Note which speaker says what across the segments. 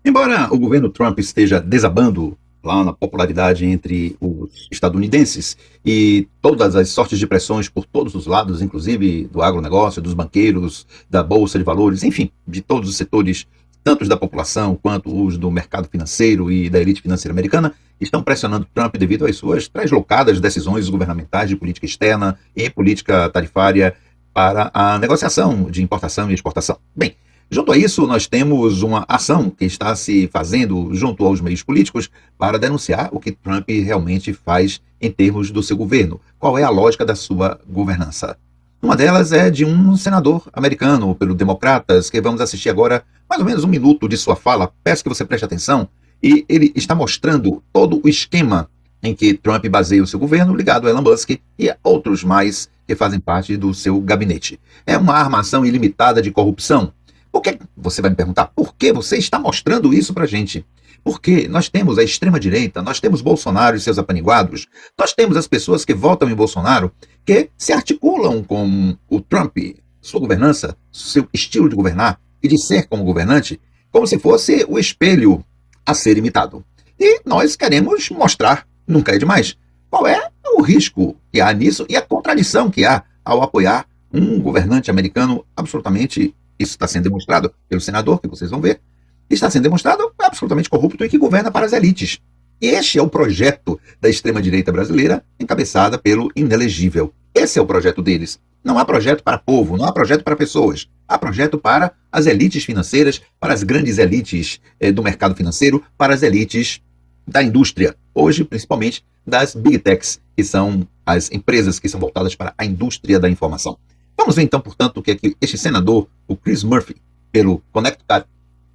Speaker 1: Embora o governo Trump esteja desabando lá na popularidade entre os estadunidenses e todas as sortes de pressões por todos os lados, inclusive do agronegócio, dos banqueiros, da bolsa de valores, enfim, de todos os setores, tanto os da população quanto os do mercado financeiro e da elite financeira americana, estão pressionando Trump devido às suas traslocadas decisões governamentais de política externa e política tarifária para a negociação de importação e exportação. Bem, junto a isso, nós temos uma ação que está se fazendo junto aos meios políticos para denunciar o que Trump realmente faz em termos do seu governo. Qual é a lógica da sua governança? Uma delas é de um senador americano, pelo Democratas, que vamos assistir agora mais ou menos um minuto de sua fala. Peço que você preste atenção. E ele está mostrando todo o esquema em que Trump baseia o seu governo ligado a Elon Musk e a outros mais que fazem parte do seu gabinete. É uma armação ilimitada de corrupção. Por que, você vai me perguntar, por que você está mostrando isso pra gente? Porque nós temos a extrema-direita, nós temos Bolsonaro e seus apaniguados, nós temos as pessoas que votam em Bolsonaro, que se articulam com o Trump, sua governança, seu estilo de governar e de ser como governante, como se fosse o espelho a ser imitado. E nós queremos mostrar, nunca é demais, qual é o risco que há nisso e a contradição que há ao apoiar um governante americano absolutamente. Isso está sendo demonstrado pelo senador, que vocês vão ver. Está sendo demonstrado absolutamente corrupto e que governa para as elites. E este é o projeto da extrema-direita brasileira, encabeçada pelo inelegível. Esse é o projeto deles. Não há projeto para povo, não há projeto para pessoas. Há projeto para as elites financeiras, para as grandes elites do mercado financeiro, para as elites da indústria. Hoje, principalmente, das Big Techs, que são as empresas que são voltadas para a indústria da informação. Vamos ver então, portanto, o que é que este senador, o Chris Murphy, pelo Connecticut,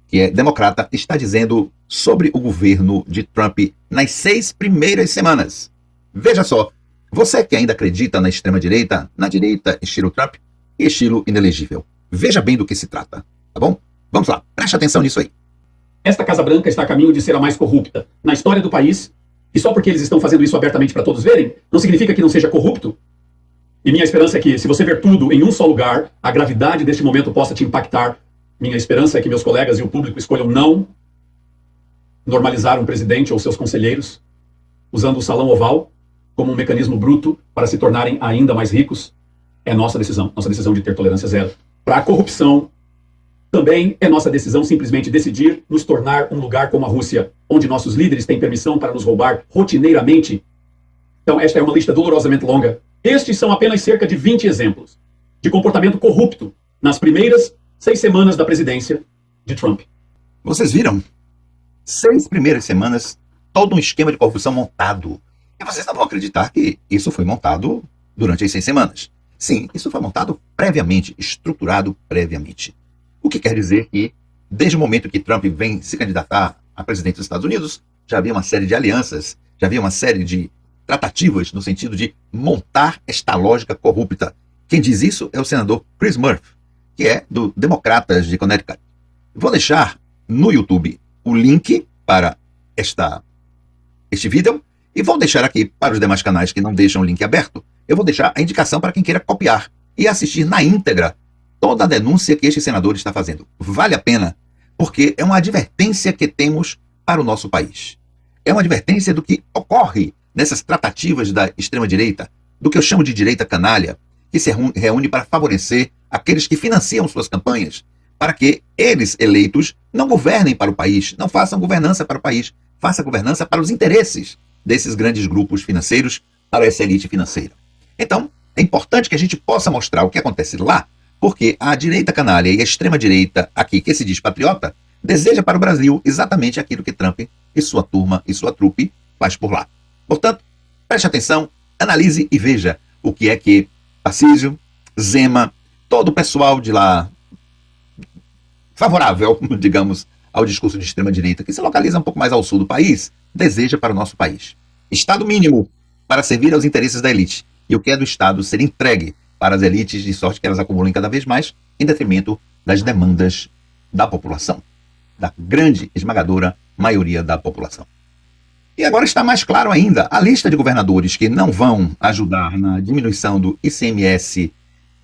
Speaker 1: que é democrata, está dizendo sobre o governo de Trump nas 6 primeiras semanas. Veja só, você que ainda acredita na extrema-direita, na direita estilo Trump e estilo inelegível. Veja bem do que se trata, tá bom? Vamos lá, preste atenção nisso aí.
Speaker 2: Esta Casa Branca está a caminho de ser a mais corrupta na história do país, e só porque eles estão fazendo isso abertamente para todos verem, não significa que não seja corrupto. E minha esperança é que, se você ver tudo em um só lugar, a gravidade deste momento possa te impactar. Minha esperança é que meus colegas e o público escolham não normalizar um presidente ou seus conselheiros, usando o salão oval como um mecanismo bruto para se tornarem ainda mais ricos. É nossa decisão de ter tolerância zero. Para a corrupção, também é nossa decisão simplesmente decidir nos tornar um lugar como a Rússia, onde nossos líderes têm permissão para nos roubar rotineiramente. Então, esta é uma lista dolorosamente longa. Estes são apenas cerca de 20 exemplos de comportamento corrupto nas primeiras 6 semanas da presidência de Trump.
Speaker 1: Vocês viram? 6 primeiras semanas, todo um esquema de corrupção montado. E vocês não vão acreditar que isso foi montado durante as 6 semanas. Sim, isso foi montado previamente, estruturado previamente. O que quer dizer que, desde o momento que Trump vem se candidatar a presidente dos Estados Unidos, já havia uma série de alianças, já havia uma série de tratativas no sentido de montar esta lógica corrupta. Quem diz isso é o senador Chris Murphy, que é do Democratas de Connecticut. Vou deixar no YouTube o link para este vídeo e vou deixar aqui para os demais canais que não deixam o link aberto, eu vou deixar a indicação para quem queira copiar e assistir na íntegra toda a denúncia que este senador está fazendo. Vale a pena, porque é uma advertência que temos para o nosso país. É uma advertência do que ocorre nessas tratativas da extrema-direita, do que eu chamo de direita canalha, que se reúne para favorecer aqueles que financiam suas campanhas, para que eles, eleitos, não governem para o país, não façam governança para o país, façam governança para os interesses desses grandes grupos financeiros, para essa elite financeira. Então, é importante que a gente possa mostrar o que acontece lá, porque a direita canalha e a extrema-direita aqui, que se diz patriota, deseja para o Brasil exatamente aquilo que Trump e sua turma e sua trupe faz por lá. Portanto, preste atenção, analise e veja o que é que Tarcísio, Zema, todo o pessoal de lá favorável, digamos, ao discurso de extrema-direita, que se localiza um pouco mais ao sul do país, deseja para o nosso país. Estado mínimo para servir aos interesses da elite, e o que é do Estado ser entregue para as elites, de sorte que elas acumulem cada vez mais, em detrimento das demandas da população, da grande, esmagadora maioria da população. E agora está mais claro ainda, a lista de governadores que não vão ajudar na diminuição do ICMS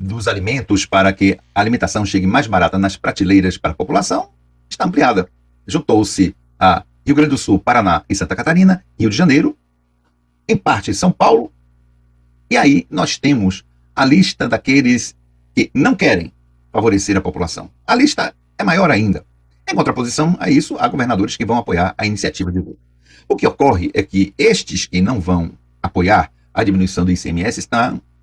Speaker 1: dos alimentos para que a alimentação chegue mais barata nas prateleiras para a população, está ampliada. juntou-se a Rio Grande do Sul, Paraná e Santa Catarina, Rio de Janeiro, em parte São Paulo, e aí nós temos a lista daqueles que não querem favorecer a população. A lista é maior ainda. Em contraposição a isso, há governadores que vão apoiar a iniciativa de Lula. O que ocorre é que estes que não vão apoiar a diminuição do ICMS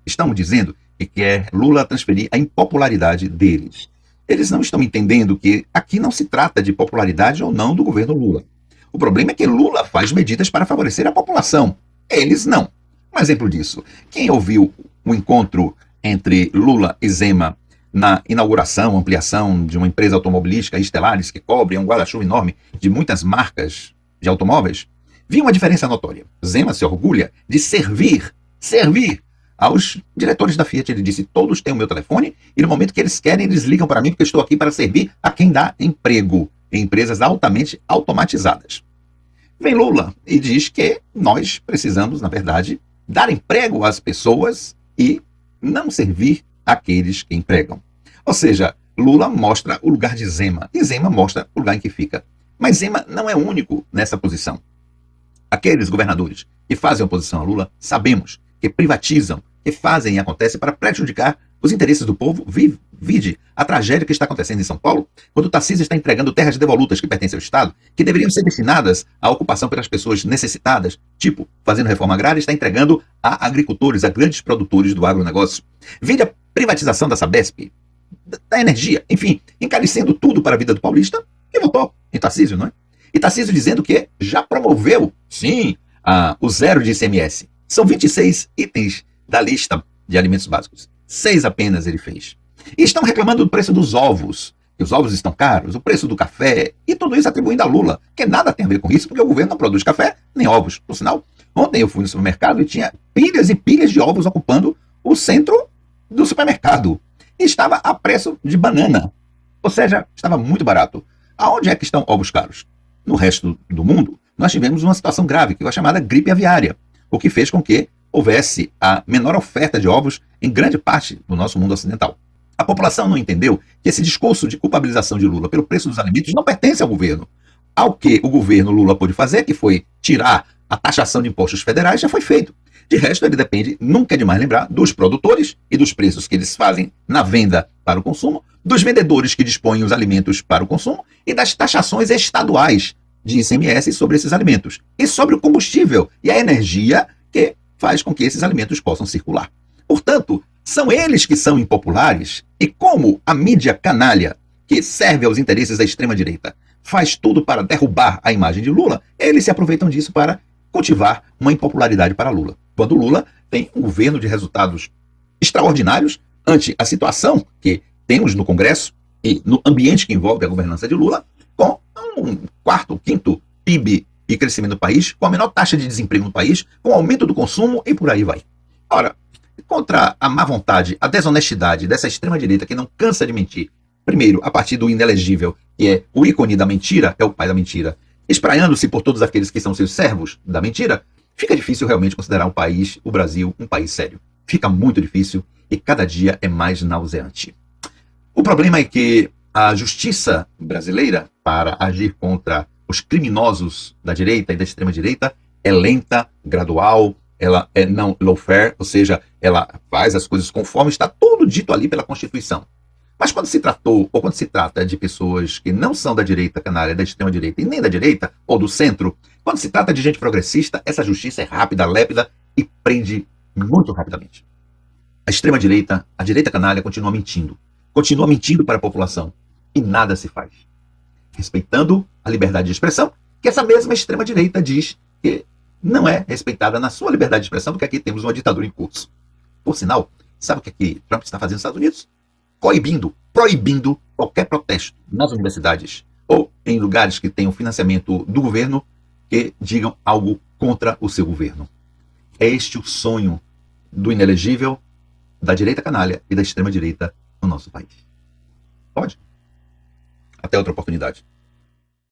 Speaker 1: estão dizendo que quer Lula transferir a impopularidade deles. Eles não estão entendendo que aqui não se trata de popularidade ou não do governo Lula. O problema é que Lula faz medidas para favorecer a população. Eles não. Um exemplo disso, quem ouviu o encontro entre Lula e Zema na inauguração, ampliação de uma empresa automobilística, Stellantis, que cobre um guarda-chuva enorme de muitas marcas de automóveis, viu uma diferença notória. Zema se orgulha de servir aos diretores da Fiat. Ele disse, todos têm o meu telefone e no momento que eles querem, eles ligam para mim porque eu estou aqui para servir a quem dá emprego em empresas altamente automatizadas. Vem Lula e diz que nós precisamos, na verdade, dar emprego às pessoas e não servir aqueles que empregam. Ou seja, Lula mostra o lugar de Zema e Zema mostra o lugar em que fica. Mas Zema não é o único nessa posição. Aqueles governadores que fazem oposição a Lula, sabemos que privatizam, que fazem e acontecem para prejudicar os interesses do povo. Vide a tragédia que está acontecendo em São Paulo, quando o Tarcísio está entregando terras devolutas que pertencem ao Estado, que deveriam ser destinadas à ocupação pelas pessoas necessitadas, tipo, fazendo reforma agrária, está entregando a agricultores, a grandes produtores do agronegócio. Vide a privatização da Sabesp, da energia, enfim, encarecendo tudo para a vida do paulista, que votou em Tarcísio, não é? E Tarcísio dizendo que já promoveu, sim, o zero de ICMS. São 26 itens da lista de alimentos básicos. 6 apenas ele fez. E estão reclamando do preço dos ovos, que os ovos estão caros, o preço do café, e tudo isso atribuindo a Lula, que nada tem a ver com isso, porque o governo não produz café nem ovos. Por sinal, ontem eu fui no supermercado e tinha pilhas e pilhas de ovos ocupando o centro do supermercado. E estava a preço de banana. Ou seja, estava muito barato. Aonde é que estão ovos caros? No resto do mundo, nós tivemos uma situação grave, que foi a chamada gripe aviária, o que fez com que houvesse a menor oferta de ovos em grande parte do nosso mundo ocidental. A população não entendeu que esse discurso de culpabilização de Lula pelo preço dos alimentos não pertence ao governo. Ao que o governo Lula pôde fazer, que foi tirar a taxação de impostos federais, já foi feito. De resto, ele depende, nunca é demais lembrar, dos produtores e dos preços que eles fazem na venda para o consumo, dos vendedores que dispõem os alimentos para o consumo e das taxações estaduais de ICMS sobre esses alimentos. E sobre o combustível e a energia que faz com que esses alimentos possam circular. Portanto, são eles que são impopulares e como a mídia canalha, que serve aos interesses da extrema-direita, faz tudo para derrubar a imagem de Lula, eles se aproveitam disso para cultivar uma impopularidade para Lula. Quando Lula tem um governo de resultados extraordinários ante a situação que temos no Congresso e no ambiente que envolve a governança de Lula, com um quarto, quinto PIB e crescimento do país, com a menor taxa de desemprego no país, com o aumento do consumo e por aí vai. Ora, contra a má vontade, a desonestidade dessa extrema-direita que não cansa de mentir, primeiro, a partir do inelegível, que é o ícone da mentira, é o pai da mentira, espraiando-se por todos aqueles que são seus servos da mentira, fica difícil realmente considerar o Brasil, um país sério. Fica muito difícil e cada dia é mais nauseante. O problema é que a justiça brasileira, para agir contra os criminosos da direita e da extrema-direita, é lenta, gradual, ela é não lawfare, ou seja, ela faz as coisas conforme está tudo dito ali pela Constituição. Mas quando se tratou, ou quando se trata de pessoas que não são da direita canária, da extrema-direita, e nem da direita, ou do centro, quando se trata de gente progressista, essa justiça é rápida, lépida e prende muito rapidamente. A extrema-direita, a direita canária continua mentindo para a população, e nada se faz. Respeitando a liberdade de expressão, que essa mesma extrema-direita diz que não é respeitada na sua liberdade de expressão, porque aqui temos uma ditadura em curso. Por sinal, sabe o que Trump está fazendo nos Estados Unidos? Proibindo qualquer protesto nas universidades ou em lugares que tenham financiamento do governo que digam algo contra o seu governo. É este o sonho do inelegível, da direita canalha e da extrema-direita no nosso país. Pode? Até outra oportunidade.